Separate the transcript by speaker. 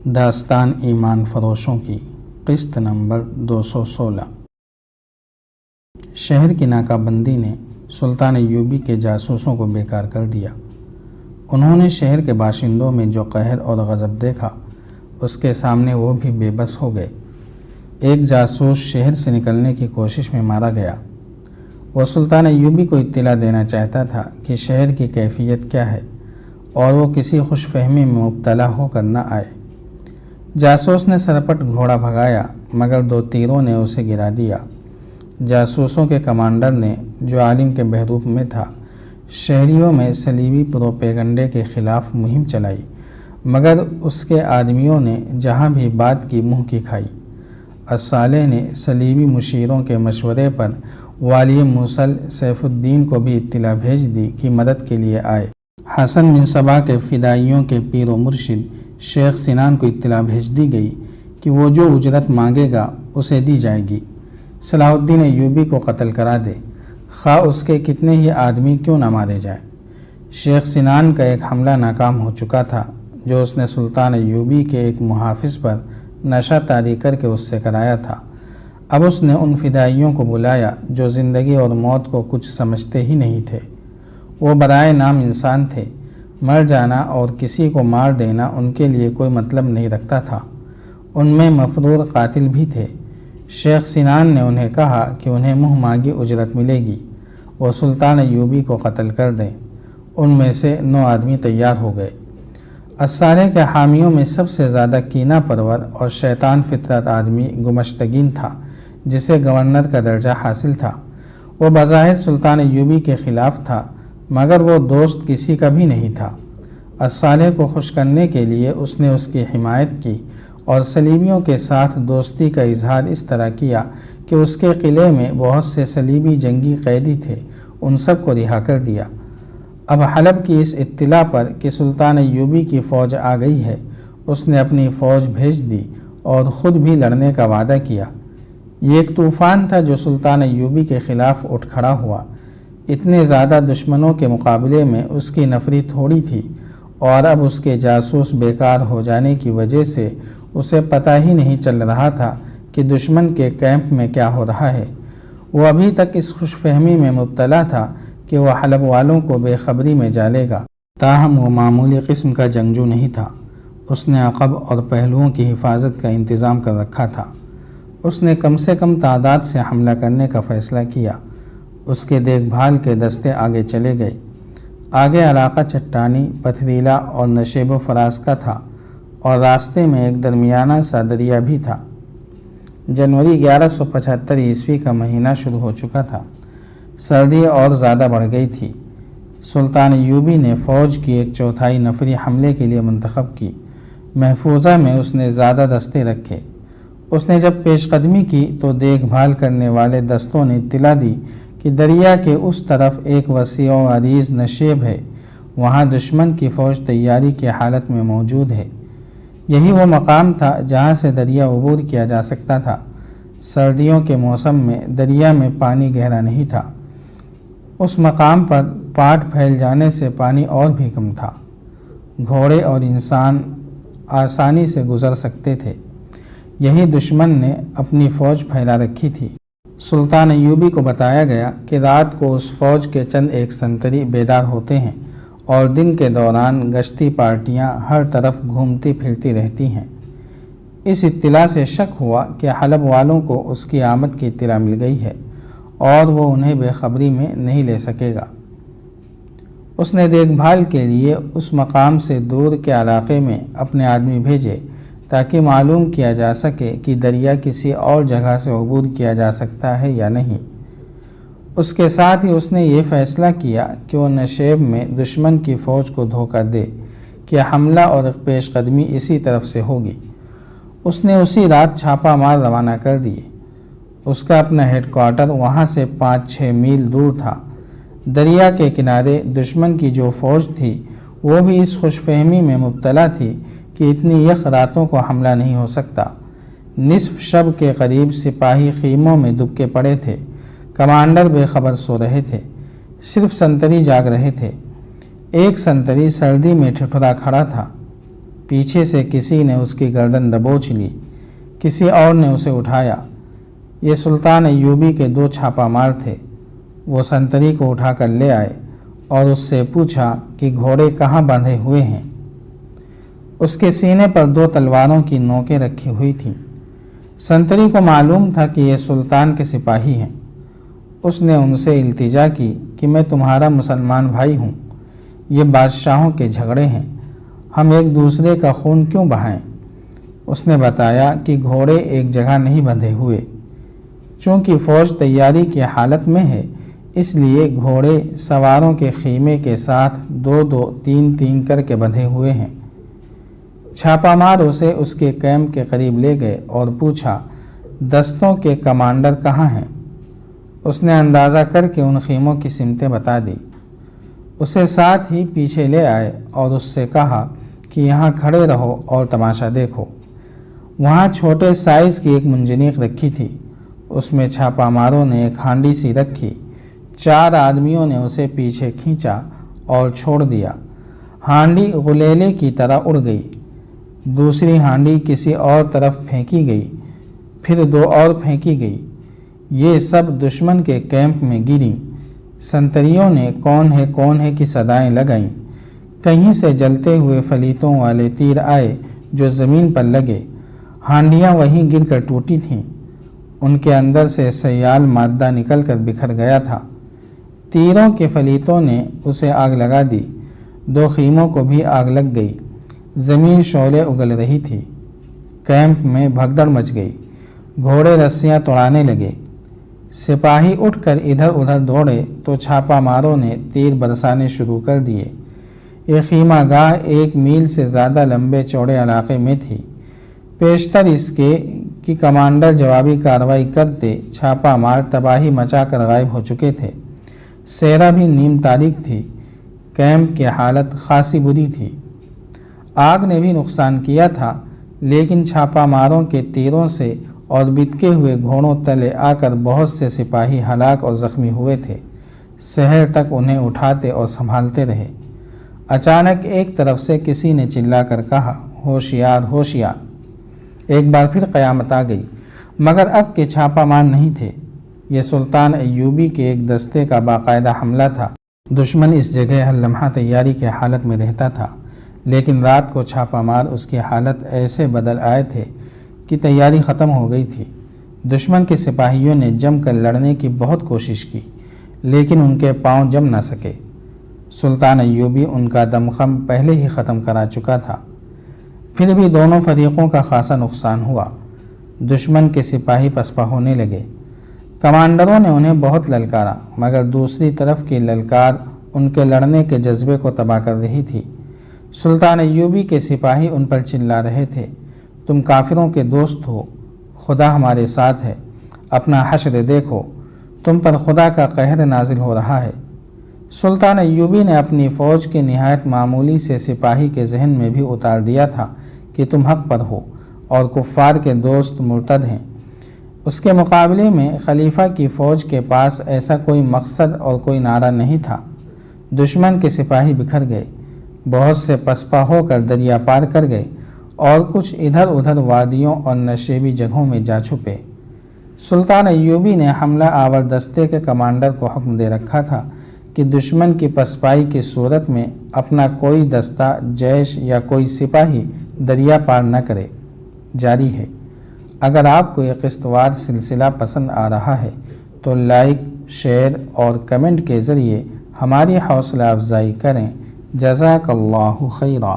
Speaker 1: داستان ایمان فروشوں کی قسط نمبر 216۔ شہر کی ناکہ بندی نے سلطان ایوبی کے جاسوسوں کو بیکار کر دیا۔ انہوں نے شہر کے باشندوں میں جو قہر اور غضب دیکھا اس کے سامنے وہ بھی بے بس ہو گئے۔ ایک جاسوس شہر سے نکلنے کی کوشش میں مارا گیا۔ وہ سلطان ایوبی کو اطلاع دینا چاہتا تھا کہ شہر کی کیفیت کیا ہے اور وہ کسی خوش فہمی میں مبتلا ہو کر نہ آئے۔ جاسوس نے سرپٹ گھوڑا بھگایا مگر 2 تیروں نے اسے گرا دیا۔ جاسوسوں کے کمانڈر نے جو عالم کے بحروپ میں تھا شہریوں میں صلیبی پروپیگنڈے کے خلاف مہم چلائی مگر اس کے آدمیوں نے جہاں بھی بات کی منہ کی کھائی۔ الصالح نے صلیبی مشیروں کے مشورے پر والی موصل سیف الدین کو بھی اطلاع بھیج دی کہ مدد کے لیے آئے۔ حسن بن صبا کے فدائیوں کے پیر و مرشد شیخ سنان کو اطلاع بھیج دی گئی کہ وہ جو اجرت مانگے گا اسے دی جائے گی۔ صلاح الدین ایوبی کو قتل کرا دے، خواہ اس کے کتنے ہی آدمی کیوں نہ مارے جائیں۔ شیخ سنان کا ایک حملہ ناکام ہو چکا تھا جو اس نے سلطان ایوبی کے ایک محافظ پر نشہ طاری کر کے اس سے کرایا تھا۔ اب اس نے ان فدائیوں کو بلایا جو زندگی اور موت کو کچھ سمجھتے ہی نہیں تھے۔ وہ برائے نام انسان تھے، مر جانا اور کسی کو مار دینا ان کے لیے کوئی مطلب نہیں رکھتا تھا۔ ان میں مفرور قاتل بھی تھے۔ شیخ سنان نے انہیں کہا کہ انہیں منہ مانگی اجرت ملے گی، وہ سلطان ایوبی کو قتل کر دیں۔ ان میں سے 9 آدمی تیار ہو گئے۔ الصالح کے حامیوں میں سب سے زیادہ کینہ پرور اور شیطان فطرت آدمی گمشتگین تھا جسے گورنر کا درجہ حاصل تھا۔ وہ بظاہر سلطان ایوبی کے خلاف تھا مگر وہ دوست کسی کا بھی نہیں تھا۔ الصالح کو خوش کرنے کے لیے اس نے اس کی حمایت کی اور صلیبیوں کے ساتھ دوستی کا اظہار اس طرح کیا کہ اس کے قلعے میں بہت سے صلیبی جنگی قیدی تھے، ان سب کو رہا کر دیا۔ اب حلب کی اس اطلاع پر کہ سلطان ایوبی کی فوج آ گئی ہے اس نے اپنی فوج بھیج دی اور خود بھی لڑنے کا وعدہ کیا۔ یہ ایک طوفان تھا جو سلطان ایوبی کے خلاف اٹھ کھڑا ہوا۔ اتنے زیادہ دشمنوں کے مقابلے میں اس کی نفری تھوڑی تھی اور اب اس کے جاسوس بیکار ہو جانے کی وجہ سے اسے پتہ ہی نہیں چل رہا تھا کہ دشمن کے کیمپ میں کیا ہو رہا ہے۔ وہ ابھی تک اس خوش فہمی میں مبتلا تھا کہ وہ حلب والوں کو بے خبری میں ڈالے گا، تاہم وہ معمولی قسم کا جنگجو نہیں تھا۔ اس نے عقب اور پہلوؤں کی حفاظت کا انتظام کر رکھا تھا۔ اس نے کم سے کم تعداد سے حملہ کرنے کا فیصلہ کیا۔ اس کے دیکھ بھال کے دستے آگے چلے گئے۔ آگے علاقہ چٹانی، پتھریلا اور نشیب و فراز کا تھا اور راستے میں ایک درمیانہ سا دریا بھی تھا۔ جنوری 1175 عیسوی کا مہینہ شروع ہو چکا تھا۔ سردی اور زیادہ بڑھ گئی تھی۔ سلطان ایوبی نے فوج کی 1/4 نفری حملے کے لیے منتخب کی۔ محفوظہ میں اس نے زیادہ دستے رکھے۔ اس نے جب پیش قدمی کی تو دیکھ بھال کرنے والے دستوں نے اطلاع دی کہ دریا کے اس طرف ایک وسیع و عریض نشیب ہے، وہاں دشمن کی فوج تیاری کی حالت میں موجود ہے۔ یہی وہ مقام تھا جہاں سے دریا عبور کیا جا سکتا تھا۔ سردیوں کے موسم میں دریا میں پانی گہرا نہیں تھا۔ اس مقام پر پاٹ پھیل جانے سے پانی اور بھی کم تھا۔ گھوڑے اور انسان آسانی سے گزر سکتے تھے۔ یہی دشمن نے اپنی فوج پھیلا رکھی تھی۔ سلطان ایوبی کو بتایا گیا کہ رات کو اس فوج کے چند ایک سنتری بیدار ہوتے ہیں اور دن کے دوران گشتی پارٹیاں ہر طرف گھومتی پھرتی رہتی ہیں۔ اس اطلاع سے شک ہوا کہ حلب والوں کو اس کی آمد کی اطلاع مل گئی ہے اور وہ انہیں بے خبری میں نہیں لے سکے گا۔ اس نے دیکھ بھال کے لیے اس مقام سے دور کے علاقے میں اپنے آدمی بھیجے تاکہ معلوم کیا جا سکے کہ دریا کسی اور جگہ سے عبور کیا جا سکتا ہے یا نہیں۔ اس کے ساتھ ہی اس نے یہ فیصلہ کیا کہ وہ نشیب میں دشمن کی فوج کو دھوکہ دے کہ حملہ اور پیش قدمی اسی طرف سے ہوگی۔ اس نے اسی رات چھاپہ مار روانہ کر دیے۔ اس کا اپنا ہیڈ کوارٹر وہاں سے 5-6 میل دور تھا۔ دریا کے کنارے دشمن کی جو فوج تھی وہ بھی اس خوش فہمی میں مبتلا تھی کہ اتنی یک راتوں کو حملہ نہیں ہو سکتا۔ نصف شب کے قریب سپاہی خیموں میں دبکے پڑے تھے۔ کمانڈر بے خبر سو رہے تھے، صرف سنتری جاگ رہے تھے۔ ایک سنتری سردی میں ٹھٹھرا کھڑا تھا۔ پیچھے سے کسی نے اس کی گردن دبوچ لی، کسی اور نے اسے اٹھایا۔ یہ سلطان ایوبی کے 2 چھاپا مار تھے۔ وہ سنتری کو اٹھا کر لے آئے اور اس سے پوچھا کہ گھوڑے کہاں باندھے ہوئے ہیں۔ اس کے سینے پر 2 تلواروں کی نوکیں رکھی ہوئی تھیں۔ سنتری کو معلوم تھا کہ یہ سلطان کے سپاہی ہیں۔ اس نے ان سے التجا کی کہ میں تمہارا مسلمان بھائی ہوں، یہ بادشاہوں کے جھگڑے ہیں، ہم ایک دوسرے کا خون کیوں بہائیں؟ اس نے بتایا کہ گھوڑے ایک جگہ نہیں بندھے ہوئے، چونکہ فوج تیاری کی حالت میں ہے، اس لیے گھوڑے سواروں کے خیمے کے ساتھ 2-2 3-3 کر کے بندھے ہوئے ہیں۔ چھاپا مار اسے اس کے کیمپ کے قریب لے گئے اور پوچھا، دستوں کے کمانڈر کہاں ہیں؟ اس نے اندازہ کر کے ان خیموں کی سمتیں بتا دی۔ اسے ساتھ ہی پیچھے لے آئے اور اس سے کہا کہ یہاں کھڑے رہو اور تماشا دیکھو۔ وہاں چھوٹے سائز کی ایک منجنیق رکھی تھی، اس میں چھاپا ماروں نے ایک ہانڈی سی رکھی۔ 4 آدمیوں نے اسے پیچھے کھینچا اور چھوڑ دیا۔ ہانڈی غلیلے کی طرح اڑ گئی، دوسری ہانڈی کسی اور طرف پھینکی گئی، پھر 2 اور پھینکی گئی۔ یہ سب دشمن کے کیمپ میں گریں۔ سنتریوں نے کون ہے کی صدائیں لگائیں۔ کہیں سے جلتے ہوئے فلیتوں والے تیر آئے جو زمین پر لگے۔ ہانڈیاں وہیں گر کر ٹوٹی تھیں، ان کے اندر سے سیال مادہ نکل کر بکھر گیا تھا۔ تیروں کے فلیتوں نے اسے آگ لگا دی، 2 خیموں کو بھی آگ لگ گئی۔ زمین شعلے اگل رہی تھی، کیمپ میں بھگدڑ مچ گئی، گھوڑے رسیاں توڑانے لگے۔ سپاہی اٹھ کر ادھر ادھر دوڑے تو چھاپا ماروں نے تیر برسانے شروع کر دیے۔ یہ خیمہ گاہ 1 میل سے زیادہ لمبے چوڑے علاقے میں تھی۔ پیشتر اس کے کہ کمانڈر جوابی کارروائی کرتے، چھاپا مار تباہی مچا کر غائب ہو چکے تھے۔ صحرا بھی نیم تاریک تھی، کیمپ کی حالت خاصی بری تھی۔ آگ نے بھی نقصان کیا تھا، لیکن چھاپا ماروں کے تیروں سے اور بتکے ہوئے گھوڑوں تلے آ کر بہت سے سپاہی ہلاک اور زخمی ہوئے تھے۔ شہر تک انہیں اٹھاتے اور سنبھالتے رہے۔ اچانک ایک طرف سے کسی نے چلا کر کہا، ہوشیار ہوشیار! ایک بار پھر قیامت آ گئی، مگر اب کے چھاپا مار نہیں تھے۔ یہ سلطان ایوبی کے ایک دستے کا باقاعدہ حملہ تھا۔ دشمن اس جگہ ہر لمحہ تیاری کی حالت میں رہتا تھا، لیکن رات کو چھاپا مار اس کی حالت ایسے بدل آئے تھے کہ تیاری ختم ہو گئی تھی۔ دشمن کے سپاہیوں نے جم کر لڑنے کی بہت کوشش کی، لیکن ان کے پاؤں جم نہ سکے۔ سلطان ایوبی ان کا دمخم پہلے ہی ختم کرا چکا تھا۔ پھر بھی دونوں فریقوں کا خاصا نقصان ہوا۔ دشمن کے سپاہی پسپا ہونے لگے۔ کمانڈروں نے انہیں بہت للکارا، مگر دوسری طرف کی للکار ان کے لڑنے کے جذبے کو تباہ کر رہی تھی۔ سلطان ایوبی کے سپاہی ان پر چلا رہے تھے، تم کافروں کے دوست ہو، خدا ہمارے ساتھ ہے، اپنا حشر دیکھو، تم پر خدا کا قہر نازل ہو رہا ہے۔ سلطان ایوبی نے اپنی فوج کے نہایت معمولی سے سپاہی کے ذہن میں بھی اتار دیا تھا کہ تم حق پر ہو اور کفار کے دوست مرتد ہیں۔ اس کے مقابلے میں خلیفہ کی فوج کے پاس ایسا کوئی مقصد اور کوئی نعرہ نہیں تھا۔ دشمن کے سپاہی بکھر گئے، بہت سے پسپا ہو کر دریا پار کر گئے اور کچھ ادھر ادھر وادیوں اور نشیبی جگہوں میں جا چھپے۔ سلطان ایوبی نے حملہ آور دستے کے کمانڈر کو حکم دے رکھا تھا کہ دشمن کی پسپائی کی صورت میں اپنا کوئی دستہ، جیش یا کوئی سپاہی دریا پار نہ کرے۔ جاری ہے۔ اگر آپ کو یہ قسط وار سلسلہ پسند آ رہا ہے تو لائک، شیئر اور کمنٹ کے ذریعے ہماری حوصلہ افزائی کریں۔ جزاک اللہ خیرا۔